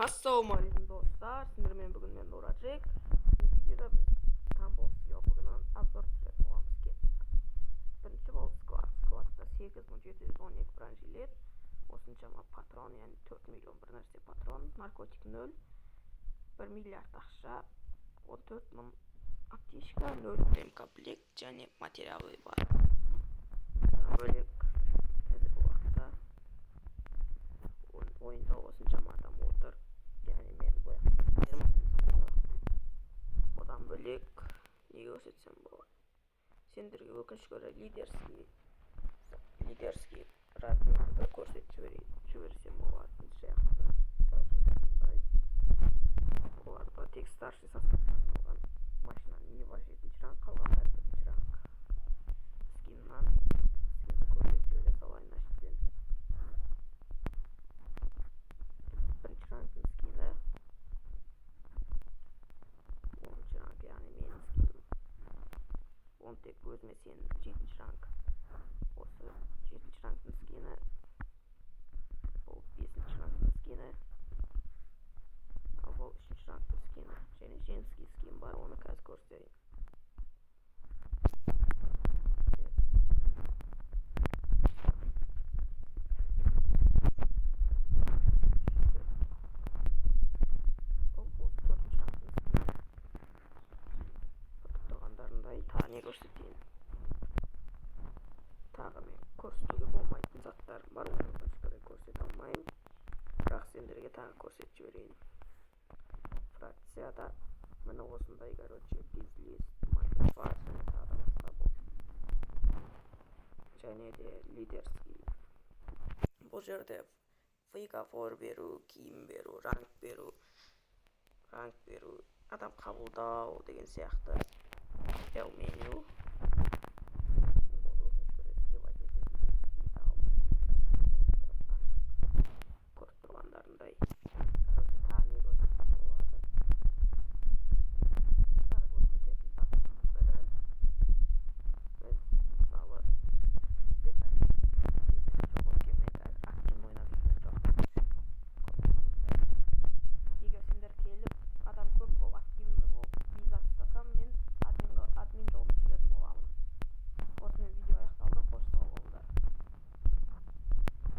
Ассалаумағалейкум достар, сіздермен бүгін мен Нураджек. Видеода біз Тамбовский округынан обзор түсіретін боламыз. Бірінші болып складта 8712 бронежилет, осыншама патрон, яғни 4 миллион бір нәрсе патрон, наркотик 0, 1 миллиард ақша, 14 мың аптечка, 0 ремкомплект және материалы бар. Бөлек қазіргі уақытта ойында осыншама адам отыр, яғни мен одан бөлек не көрсетсем болады. Сендерге өкінішке орай лидерский разведкада көрсетіп жіберсем болатын сияқты. Оларда тек старший составтан алған машинаның Нива 7-ші ранг, қалған бәрі 1-ші ранг. Скиннан көрсетіп жібере салайын аштен. 1-ші рангтың скины, 10-ші ранг, яғни менің скиным. Он тек өзіме сенім 7-ші ранг. Осы 7-ші рангтың скины, бұл 5-ші рангтың скины, ал бұл 3-ші рангтың скины. Және женский скин бар, оны қазір көрсетейін. Не көрсетейін. Тағы мен көрсетуге болмайтын заттарым бар, оны өкінішке көрсете алмаймын. Бірақ сендерге тағы көрсетіп жіберейін. Фракцияда міне осындай, бизнес маркет бар, және тағы басқа бұл. Және де лидерский. Бұл жерде фор беру, киім беру, ранг беру, адам қабылдау деген сияқты. Меню